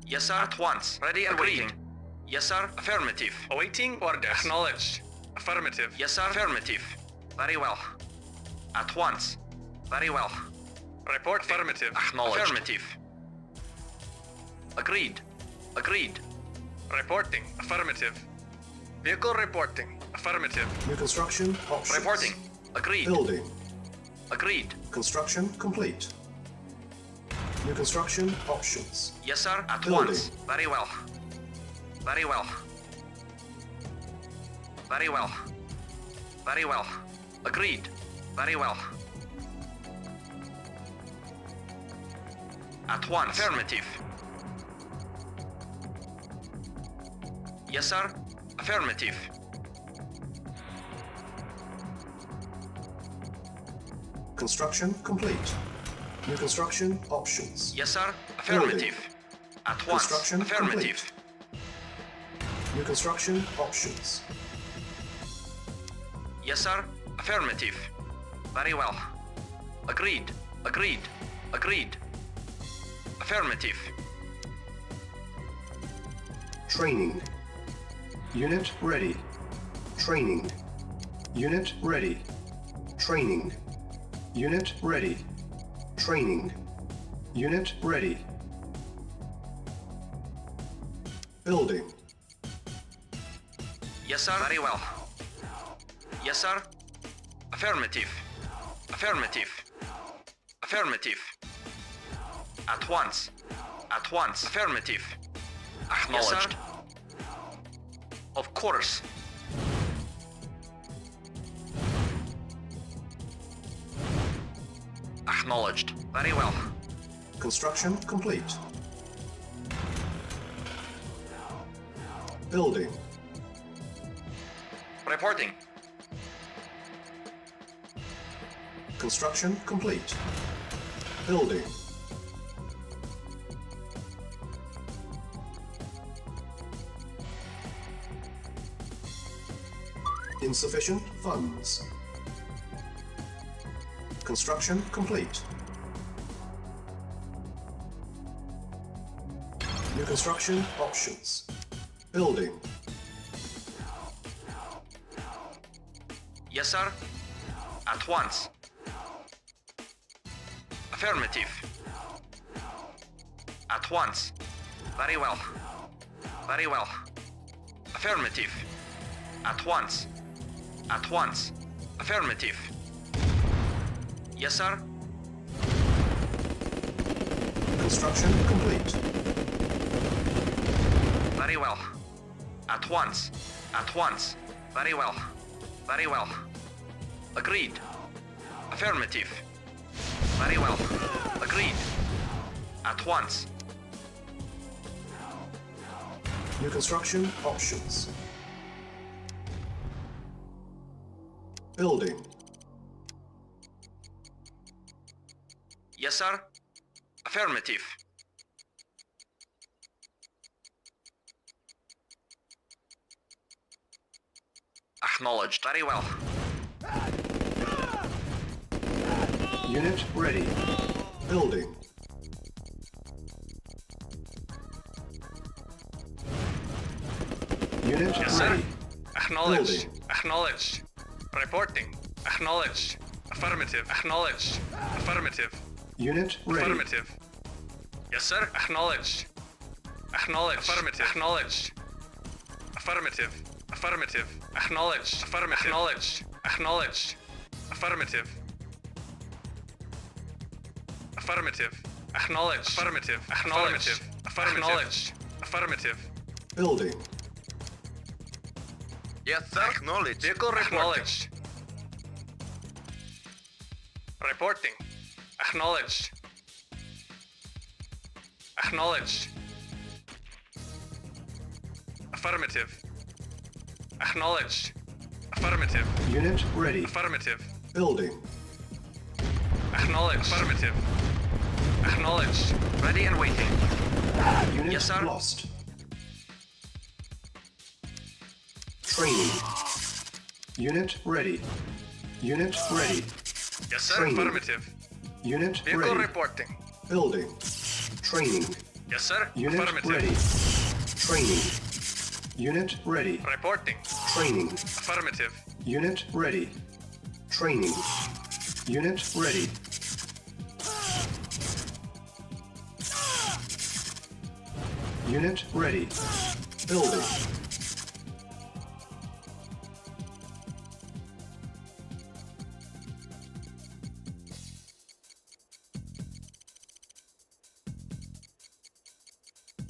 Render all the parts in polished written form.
Yes, sir. At once. Ready and waiting. Yes, sir. Affirmative. Awaiting orders. Acknowledged. Affirmative. Yes, sir. Affirmative. Very well. At once. Very well. Report affirmative. Acknowledged. Affirmative. Agreed. Agreed. Reporting. Affirmative. Vehicle reporting. Affirmative. New construction options. Reporting. Agreed. Building. Agreed. Construction complete. New construction options. Yes, sir. At Building. once. Very well. Very well. Very well. Very well. Agreed. Very well. At once. Affirmative. Yes, sir. Affirmative. Construction complete. New construction options. Yes, sir. Affirmative. At once. Construction Affirmative. New construction options. Yes, sir. Affirmative. Very well. Agreed. Agreed. Agreed. Affirmative. Training. Unit ready. Training. Unit ready. Training. Unit ready. Training. Unit ready. Building. Yes, sir. Very well. Yes, sir. Affirmative. Affirmative. Affirmative. At once. At once. Affirmative. Acknowledged. Yes, sir. Of course. Acknowledged. Very well. Construction complete. Building. Reporting. Construction complete. Building. Insufficient funds. Construction complete. New construction options. Building. Yes, sir. At once. Affirmative. At once. Very well. Very well. Affirmative. At once. At once. Affirmative. Yes, sir. Construction complete. Very well. At once. At once. Very well. Very well. Agreed. Affirmative. Very well. Agreed. At once. New construction options. Building. Yes, sir. Affirmative. Acknowledged. Very well. Unit ready. Building. Unit Yes, ready. sir. Acknowledged. Building. Acknowledged. Reporting. Acknowledged. Affirmative. Acknowledged. Affirmative. Unit ready. Affirmative. Yes, sir. Acknowledged. Acknowledged. Affirmative. Acknowledged. Affirmative. Affirmative. Acknowledged. Affirmative. Acknowledged. Acknowledged. Affirmative. Affirmative. Acknowledged. Affirmative. Acknowledged. Affirmative. Affirmative. Building. Yes, sir. Acknowledged. Vehicle acknowledged. Reporting. Acknowledged. Acknowledged. Affirmative. Acknowledged. Affirmative. Unit ready. Affirmative. Building. Acknowledged. Affirmative. Acknowledged. Ready and waiting. Unit Yes, sir. lost. Training. Unit ready. Unit ready. Yes, sir. Training. Affirmative. Unit Vehicle ready. reporting. Building. Training. Yes, sir. Unit Affirmative. ready. Training. Unit ready. Reporting. Training. Affirmative. Unit ready. Training. Unit ready. Unit ready. Building.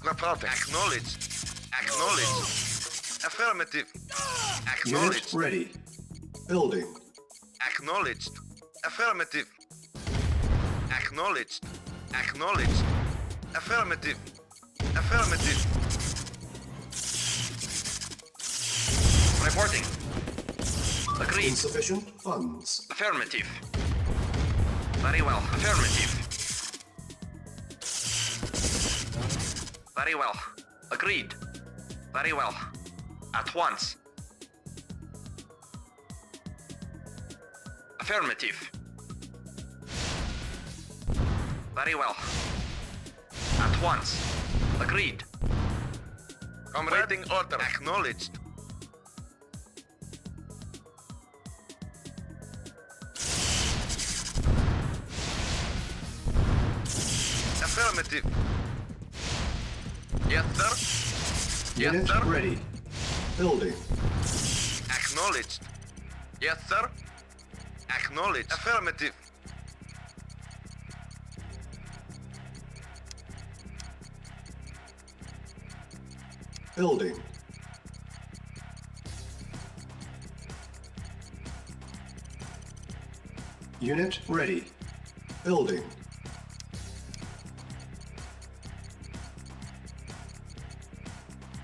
Reporting. Acknowledged. Acknowledged. Affirmative. Unit Acknowledged. ready. Building. Acknowledged. Affirmative. Acknowledged. Acknowledged. Affirmative. Affirmative. Reporting. Agreed. Insufficient funds. Affirmative. Very well. Affirmative. Very well. Agreed. Very well. At once. Affirmative. Very well. At once. Agreed. Awaiting order. Acknowledged. Affirmative. Yes, sir. Yes, Unit sir. ready. Building. Acknowledged. Yes, sir. Acknowledged. Affirmative. Building. Unit ready. Building.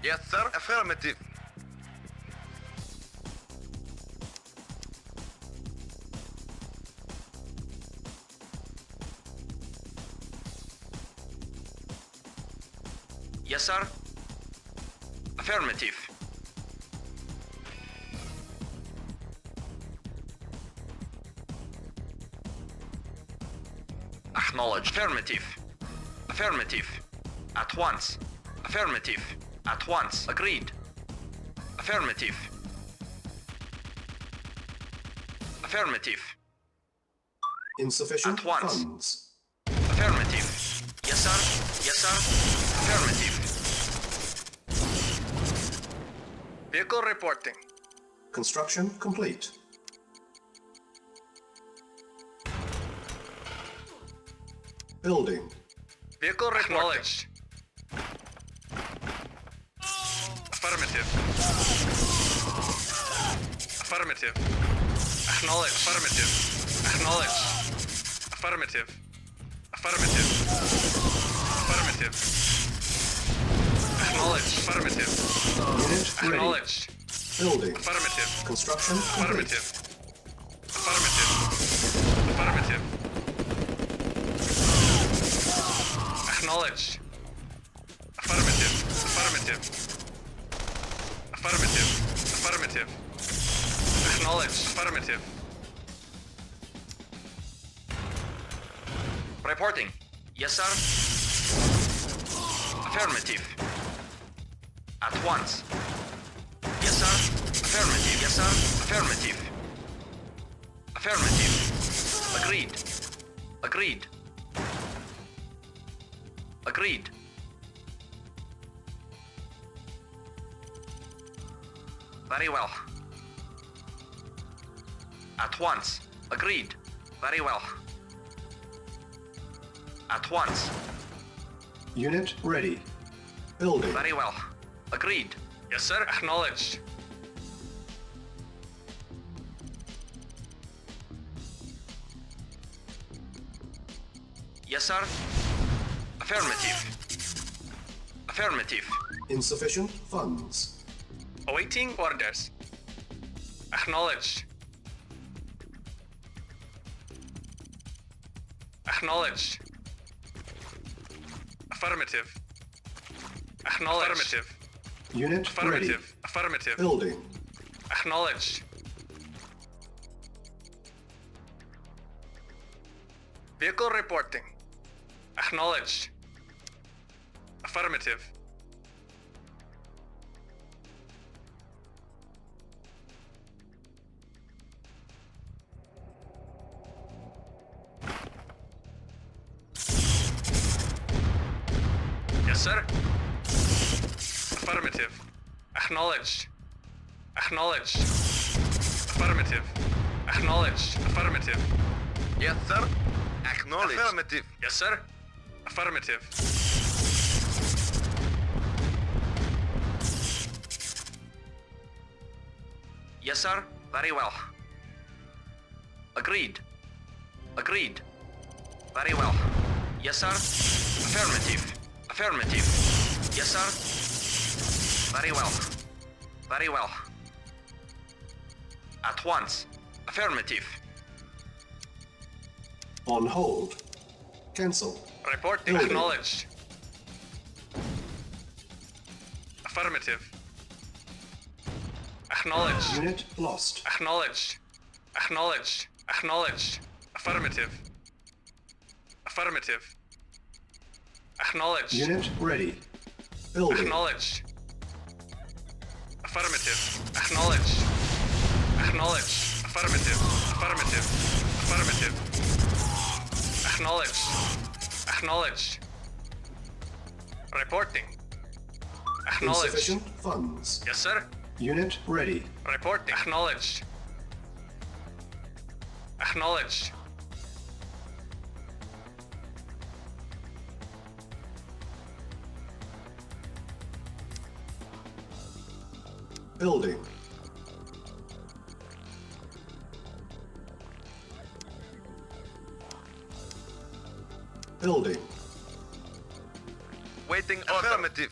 Yes, sir. Affirmative. Yes, sir. Affirmative. Acknowledged. Affirmative. Affirmative. At once. Affirmative. At once. Agreed. Affirmative. Affirmative. Insufficient At once. funds. Affirmative. Yes, sir. Yes, sir. Affirmative. Vehicle reporting. Construction complete. Building. Vehicle acknowledged. Affirmative. Affirmative. Acknowledge. Affirmative. Acknowledge. Affirmative. Affirmative. Affirmative. Acknowledge. Affirmative. Unit ready. Acknowledge. Building. Affirmative. Construction complete. Affirmative. Affirmative. Affirmative. Acknowledge. Affirmative. Affirmative. Affirmative. Affirmative. Acknowledge. Affirmative. Reporting. Yes, sir. Affirmative. At once. Yes, sir. Affirmative. Yes, sir. Affirmative. Affirmative. Agreed. Agreed. Agreed. Very well. At once. Agreed. Very well. At once. Unit ready. Building. Very well. Agreed. Yes, sir. Acknowledged. Yes, sir. Affirmative. Affirmative. Insufficient funds. Awaiting orders. Acknowledged. Acknowledged. Affirmative. Acknowledged. Affirmative. Unit ready. Affirmative. Affirmative. Building. Acknowledged. Vehicle reporting. Acknowledged. Affirmative. Yes, sir. Affirmative. Acknowledged. Acknowledged. Affirmative. Acknowledged. Affirmative. Yes, sir. Acknowledged. Affirmative. Yes, sir. Affirmative. Yes, sir. Very well. Agreed. Agreed. Very well. Yes, sir. Affirmative. Affirmative. Yes, sir. Very well. Very well. At once. Affirmative. On hold. Cancel. Reporting. Building. Acknowledged. Affirmative. Acknowledged. Unit lost. Acknowledged. Acknowledged. Acknowledged. Affirmative. Affirmative. Acknowledged. Unit ready. Building. Acknowledged. Affirmative. Acknowledged. Acknowledged. Affirmative. Affirmative. Affirmative. Acknowledged. Acknowledged. Reporting. Acknowledged. Insufficient funds. Yes, sir. Unit ready. Reporting. Acknowledged. Acknowledged. Building. Building. Waiting order. Affirmative.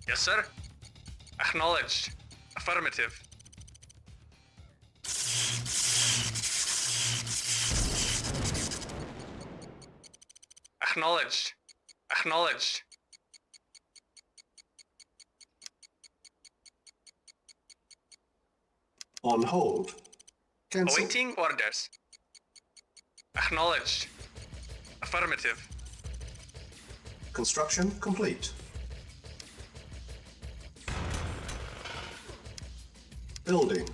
Yes, sir. Acknowledged. Affirmative. Acknowledged. Acknowledged. On hold. Cancel. Awaiting orders. Acknowledged. Affirmative. Construction complete. Building.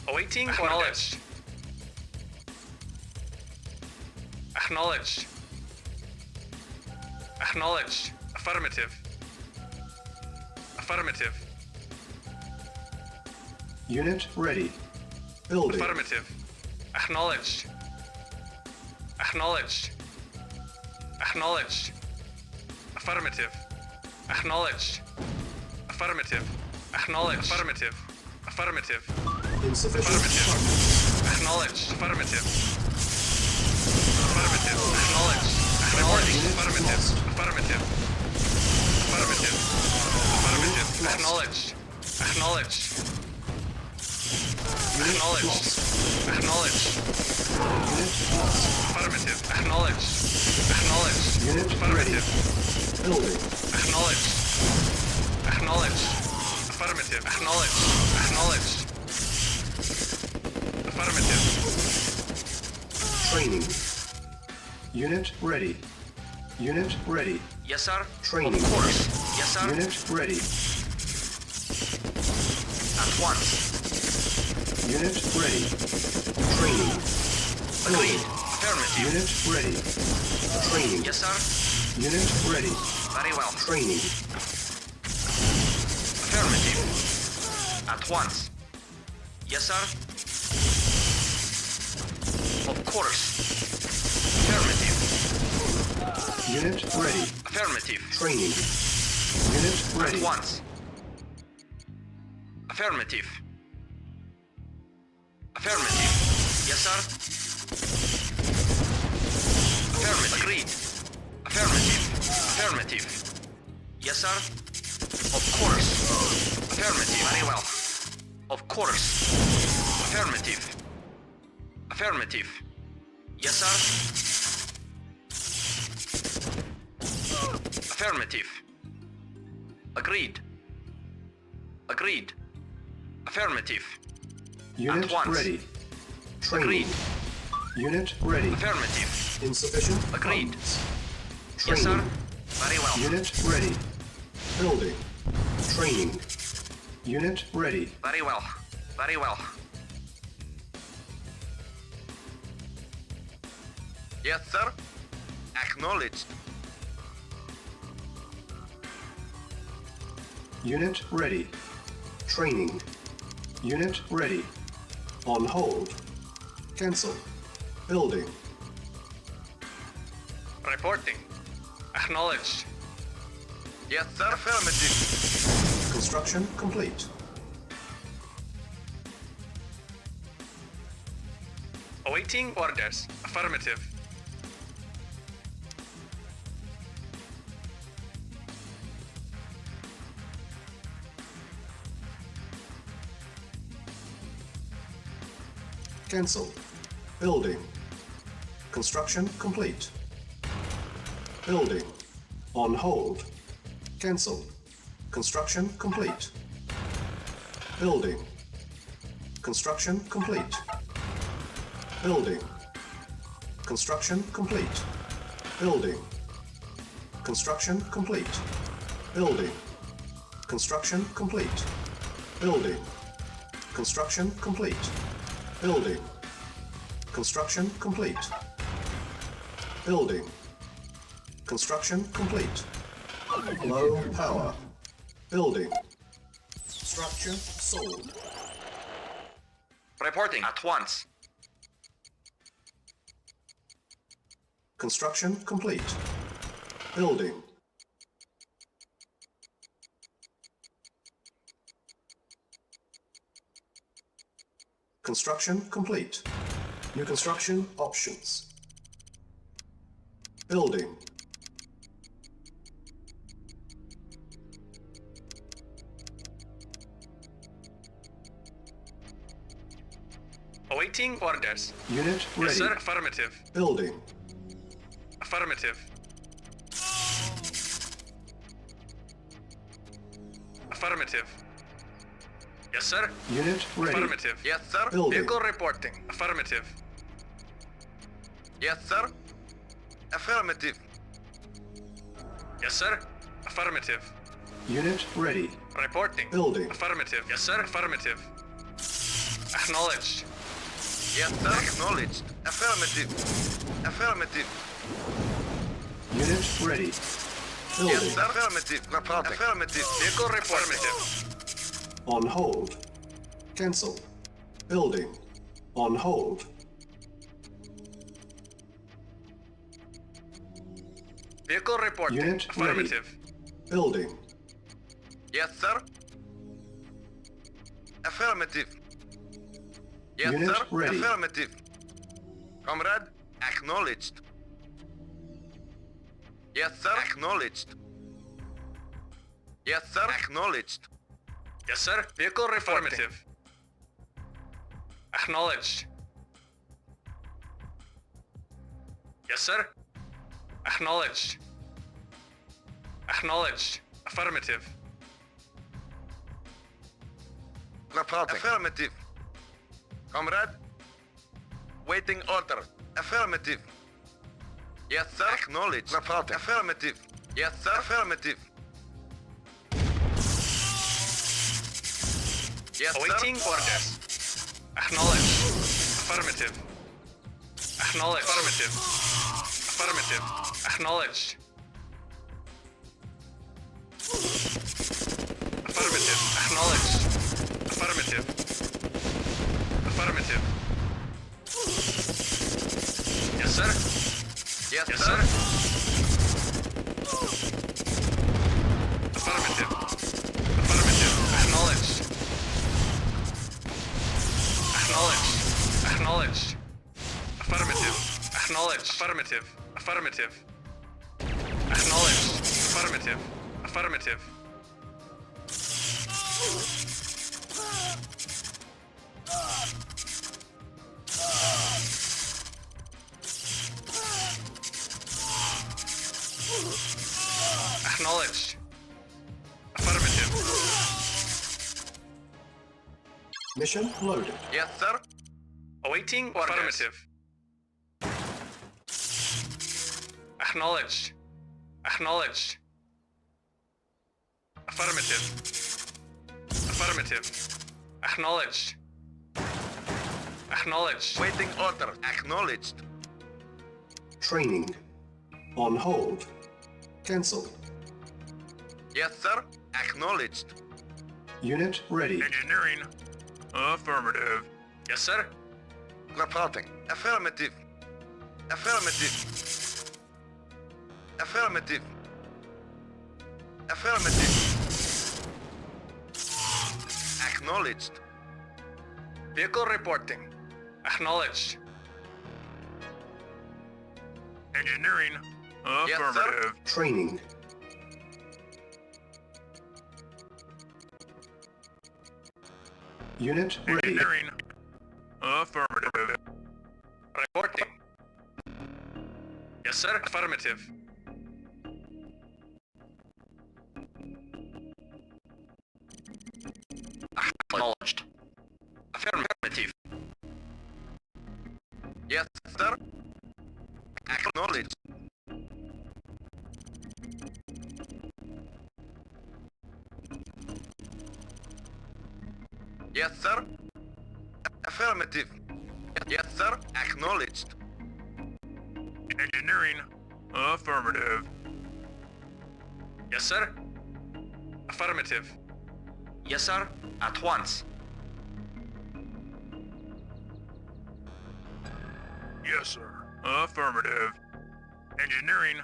Awaiting orders. Acknowledged. Acknowledged. Affirmative. Affirmative. Unit ready. Building. Affirmative. Acknowledged. Acknowledged. Acknowledged. Affirmative. Acknowledged. Affirmative. Acknowledged. Affirmative. Affirmative. Insufficient Affirmative. funds. Acknowledged. Affirmative. Affirmative. Acknowledged. Acknowledged. Affirmative. Affirmative. Affirmative. Affirmative. Acknowledged. Acknowledged. Acknowledged. Acknowledged. Unit lost. Affirmative. Acknowledged. Acknowledged. Unit Affirmative. Building. Acknowledged. Acknowledged. Affirmative. Acknowledged. Acknowledged. Affirmative. Training. Unit ready. Unit ready. Yes, sir. Training. Of course. Yes, sir. Unit ready. At once. Unit ready. Training. Agreed. Building. Affirmative. Unit ready. Training. Yes, sir. Unit ready. Very well. Training. Affirmative. At once. Yes, sir. Of course. Affirmative. Unit ready. Affirmative. Training. Unit ready. At once. Affirmative. Affirmative. Yes, sir. Affirmative. Agreed. Affirmative. Affirmative. Yes, sir. Of course. Affirmative. Very well. Of course. Affirmative. Affirmative. Yes, sir. Affirmative. Agreed. Agreed. Affirmative. Unit once. ready. Training. Agreed. Unit ready. Affirmative. Insufficient Agreed. funds. Yes, sir. Training. Very well. Unit ready. Building. Training. Unit ready. Very well. Very well. Yes, sir. Acknowledged. Unit ready. Training. Unit ready. On hold. Cancel. Building. Reporting. Acknowledged. Yes, sir. Affirmative. Construction complete. Awaiting orders. Affirmative. Cancel. Building. Construction complete. Building. On hold. Cancel. Construction complete. Building. Construction complete. Building. Construction complete. Building. Construction complete. Building. Construction complete. Building. Construction complete. Building. Construction complete. Building. Construction complete. Low power. Building. Structure sold. Reporting at once. Construction complete. Building. Construction complete. New construction options. Building. Awaiting orders. Unit Yes, ready. sir. Affirmative. Building. Affirmative. Affirmative. Yes, sir. Unit ready. Affirmative. Yes, sir. Building. Vehicle reporting. Affirmative. Yes, sir. Affirmative. Yes, sir. Affirmative. Unit ready. Reporting. Building. Affirmative. Yes, sir. Affirmative. Acknowledged. Yes, sir. Acknowledged. Affirmative. Affirmative. Unit ready. Yes, Building. sir. Affirmative. Reporting. Affirmative. Vehicle reporting. On hold. Cancel. Building. On hold. Vehicle reporting. Unit Affirmative. ready. Building. Yes, sir. Affirmative. Yes, Unit sir. ready. Affirmative. Comrade, acknowledged. Yes, sir. Acknowledged. Yes, sir. Acknowledged. Yes, sir. Vehicle reporting. Affirmative. Acknowledged. Yes, sir. Acknowledged. Acknowledged. Affirmative. Reporting. Affirmative. Comrade, waiting order. Affirmative. Yes, sir. Acknowledged. Reporting. Affirmative. Yes, sir. Affirmative. Yes, Awaiting sir. orders. Acknowledged. Affirmative. Acknowledged. Affirmative. Affirmative. Acknowledged. Affirmative. Acknowledged. Affirmative. Affirmative. Yes, sir. Yes, Yes, sir. sir. Affirmative. Affirmative. Acknowledged. Acknowledged. Acknowledged. Affirmative. Acknowledged. Affirmative. Affirmative. Acknowledged. Affirmative. Affirmative. Acknowledged. Mission loaded. Yes, sir. Awaiting Orders. affirmative. Acknowledged. Acknowledged. Affirmative. Affirmative. Acknowledged. Acknowledged. Waiting order. Acknowledged. Training. On hold. Cancel. Yes, sir. Acknowledged. Unit ready. Engineering. Affirmative. Yes, sir. Reporting. Affirmative. Affirmative. Affirmative. Affirmative. Acknowledged. Vehicle reporting. Acknowledged. Engineering. Yes, sir. Affirmative. Training. Unit ready. Engineering. Affirmative. Reporting. Yes, sir. Affirmative. Acknowledged. Affirmative. Yes, sir. Acknowledged. Yes, sir. Affirmative. Yes, sir. Acknowledged. Engineering. Affirmative. Yes, sir. Affirmative. Yes, sir. At once. Yes, sir. Affirmative. Engineering.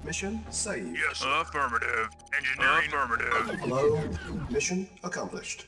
Mission saved. Yes, sir. Affirmative. Engineering. Affirmative. Hello. Mission accomplished.